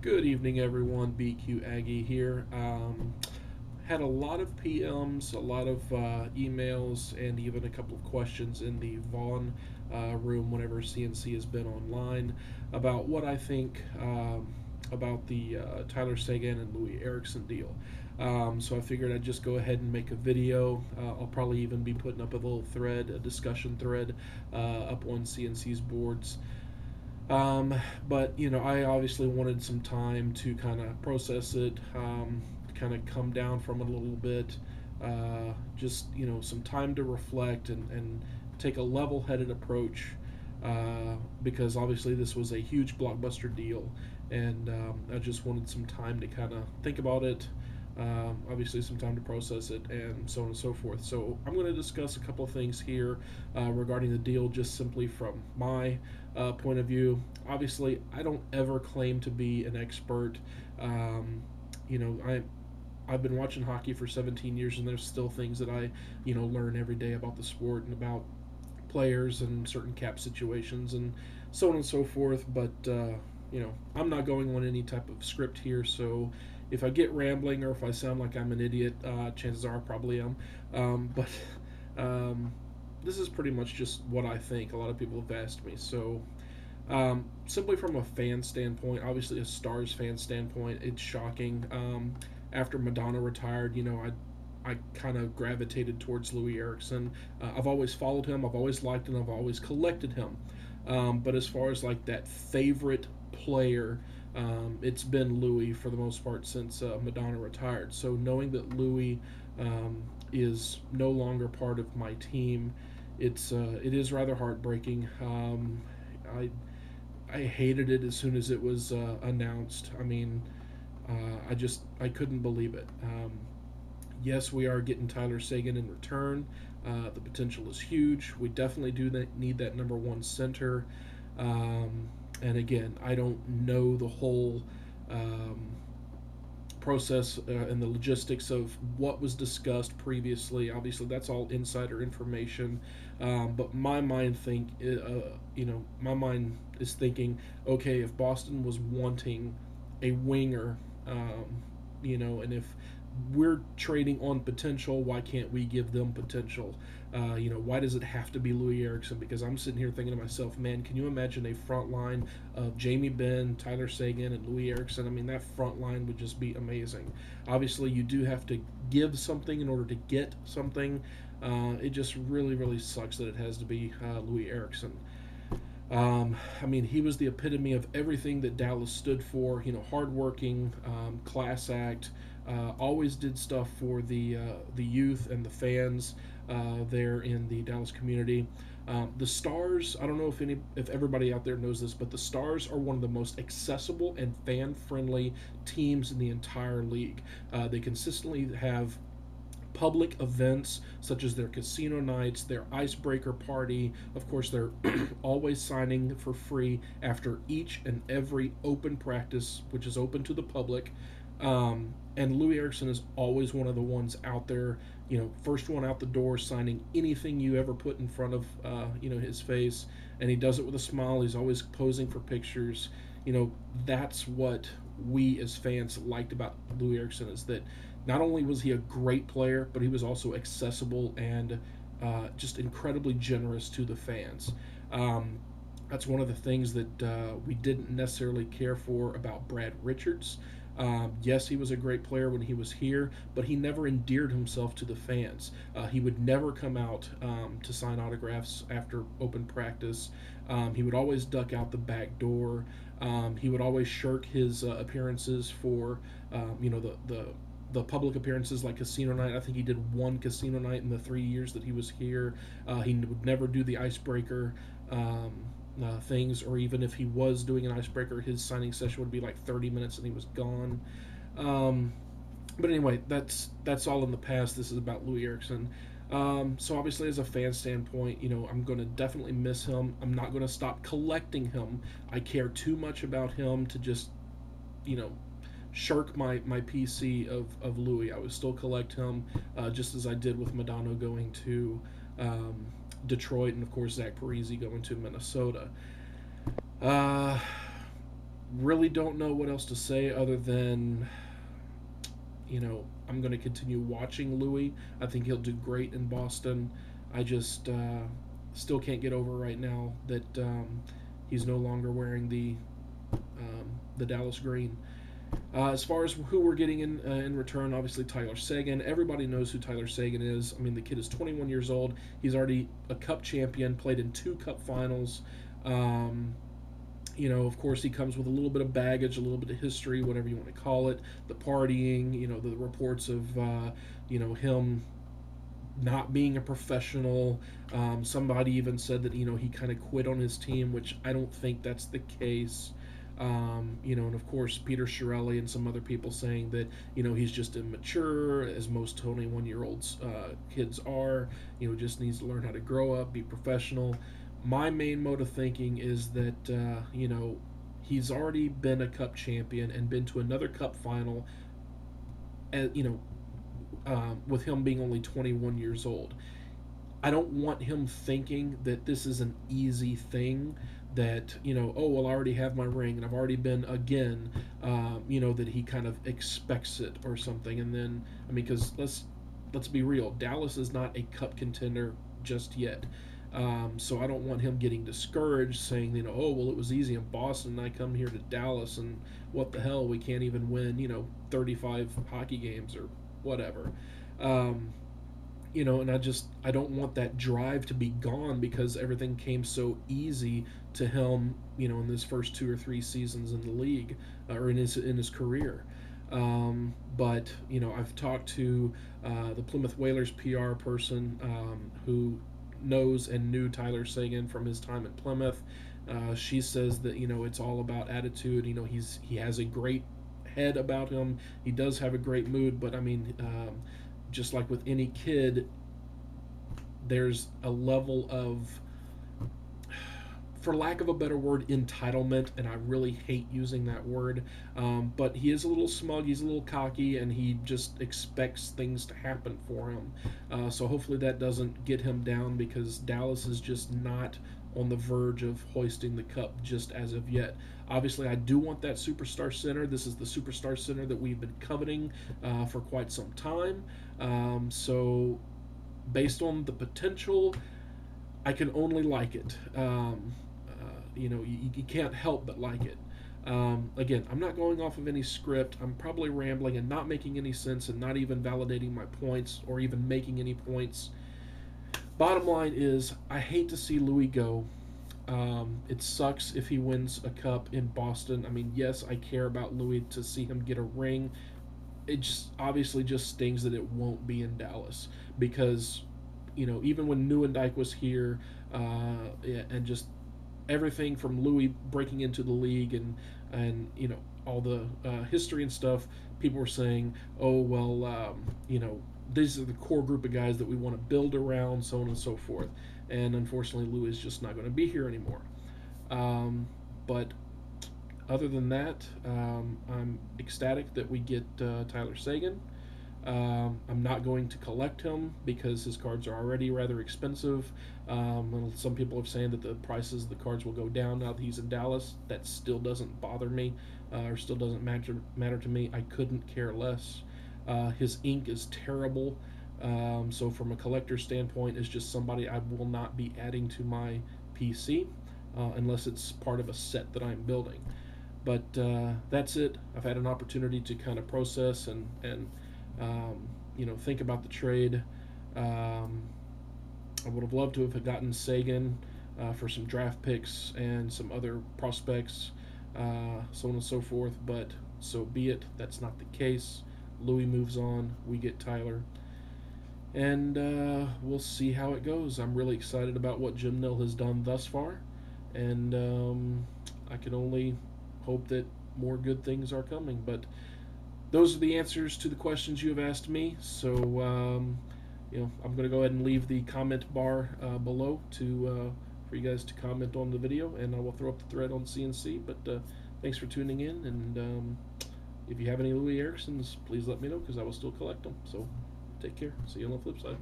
Good evening, everyone. BQAGGIE here. Had a lot of PMs, a lot of emails, and even a couple of questions in the Vaughn room whenever CNC has been online about what I think about the Tyler Seguin and Louis Eriksson deal. So I figured I'd just go ahead and make a video. I'll probably even be putting up a little thread, a discussion thread, up on CNC's boards. But I obviously wanted some time to kind of process it, kind of come down from it a little bit, just some time to reflect and take a level-headed approach, because obviously this was a huge blockbuster deal, and I just wanted some time to kind of think about it. Obviously, some time to process it, and so on and so forth. So, I'm going to discuss a couple of things here regarding the deal, just simply from my point of view. Obviously, I don't ever claim to be an expert. Um, you know, I I've been watching hockey for 17 years, and there's still things that I learn every day about the sport and about players and certain cap situations and so on and so forth. But I'm not going on any type of script here, so if I get rambling or if I sound like I'm an idiot, chances are I probably am. But this is pretty much just what I think. A lot of people have asked me, so simply from a fan standpoint, obviously a Stars fan standpoint, it's shocking. After Madonna retired, I kind of gravitated towards Louis Eriksson. I've always followed him. I've always liked him. I've always collected him. But as far as like that favorite player, it's been Louis for the most part since Madonna retired. So knowing that Louis is no longer part of my team, it is rather heartbreaking. I I hated it as soon as it was announced. I mean, I couldn't believe it. Yes, we are getting Tyler Seguin in return. The potential is huge. We definitely need that number one center. And again, I don't know the whole process and the logistics of what was discussed previously. Obviously, that's all insider information. But my mind is thinking, okay, if Boston was wanting a winger, and if we're trading on potential, why can't we give them potential? Why does it have to be Louis Eriksson? Because I'm sitting here thinking to myself, man, can you imagine a front line of Jamie Benn, Tyler Seguin, and Louis Eriksson? I mean, that front line would just be amazing. Obviously, you do have to give something in order to get something. It just really, really sucks that it has to be Louis Eriksson. I mean, he was the epitome of everything that Dallas stood for. Hardworking, class act. Always did stuff for the youth and the fans there in the Dallas community. The Stars. I don't know if everybody out there knows this, but the Stars are one of the most accessible and fan friendly teams in the entire league. They consistently have public events such as their casino nights, their icebreaker party. Of course, they're always signing for free after each and every open practice, which is open to the public. And Louis Eriksson is always one of the ones out there, first one out the door, signing anything you ever put in front of, his face. And he does it with a smile. He's always posing for pictures. That's what we as fans liked about Louis Eriksson, is that not only was he a great player, but he was also accessible and just incredibly generous to the fans. That's one of the things that we didn't necessarily care for about Brad Richards. Yes, he was a great player when he was here, but he never endeared himself to the fans. He would never come out to sign autographs after open practice. He would always duck out the back door. He would always shirk his appearances for, the public appearances like casino night. I think he did one casino night in the 3 years that he was here. He would never do the icebreaker things, or even if he was doing an icebreaker, his signing session would be like 30 minutes and he was gone. But anyway, that's all in the past. This is about Louis Eriksson. So obviously, as a fan standpoint, I'm going to definitely miss him. I'm not going to stop collecting him. I care too much about him to just, you know, shirk my PC of Louis. I would still collect him, just as I did with Madonna going to Detroit, and of course Zach Parise going to Minnesota. Uh, really don't know what else to say other than, I'm going to continue watching Louis. I think he'll do great in Boston. I just still can't get over right now that he's no longer wearing the Dallas green. As far as who we're getting in return, obviously Tyler Seguin. Everybody knows who Tyler Seguin is. I mean, the kid is 21 years old. He's already a Cup champion, played in 2 Cup finals. Um, of course, he comes with a little bit of baggage, a little bit of history, whatever you want to call it. The partying, the reports of, him not being a professional. Somebody even said that, he kind of quit on his team, which I don't think that's the case. And of course, Peter Chiarelli and some other people saying that, he's just immature, as most 21-year-olds kids are, just needs to learn how to grow up, be professional. My main mode of thinking is that, he's already been a Cup champion and been to another Cup final, and, with him being only 21 years old. I don't want him thinking that this is an easy thing, that, oh, well, I already have my ring and I've already been again, that he kind of expects it or something. And then, I mean, because let's be real, Dallas is not a Cup contender just yet. So I don't want him getting discouraged, saying, oh, well, it was easy in Boston, and I come here to Dallas, and what the hell, we can't even win, 35 hockey games or whatever. And I don't want that drive to be gone because everything came so easy to him, in his first 2 or 3 seasons in the league, or in his career. But I've talked to the Plymouth Whalers PR person, who knows and knew Tyler Seguin from his time at Plymouth. She says that it's all about attitude. He has a great head about him. He does have a great mood, but I mean, just like with any kid, there's a level of, for lack of a better word, entitlement, and I really hate using that word. But he is a little smug, he's a little cocky, and he just expects things to happen for him. So hopefully that doesn't get him down, because Dallas is just not on the verge of hoisting the Cup just as of yet. Obviously, I do want that superstar center. This is the superstar center that we've been coveting for quite some time. So based on the potential, I can only like it. You can't help but like it. Again, I'm not going off of any script. I'm probably rambling and not making any sense and not even validating my points or even making any points. Bottom line is, I hate to see Louis go. It sucks if he wins a Cup in Boston. I mean, yes, I care about Louis to see him get a ring. It just obviously just stings that it won't be in Dallas, because, even when Nieuwendyk was here, and just everything from Louis breaking into the league and all the history and stuff, people were saying, oh, well, these are the core group of guys that we want to build around, so on and so forth. And unfortunately, Louis is just not going to be here anymore. But other than that, I'm ecstatic that we get Tyler Seguin. I'm not going to collect him because his cards are already rather expensive. Some people are saying that the prices of the cards will go down now that he's in Dallas. That still doesn't bother me, or still doesn't matter to me. I couldn't care less. His ink is terrible. So from a collector's standpoint, it's just somebody I will not be adding to my PC unless it's part of a set that I'm building. But that's it. I've had an opportunity to kind of process and think about the trade. I would have loved to have gotten Seguin for some draft picks and some other prospects, so on and so forth, but so be it. That's not the case. Louis moves on. We get Tyler. And we'll see how it goes. I'm really excited about what Jim Nill has done thus far, and I can only hope that more good things are coming. But those are the answers to the questions you have asked me. So I'm going to go ahead and leave the comment bar below for you guys to comment on the video, and I will throw up the thread on CNC. But thanks for tuning in, and if you have any Louis Erikssons, please let me know, because I will still collect them. So take care. See you on the flip side.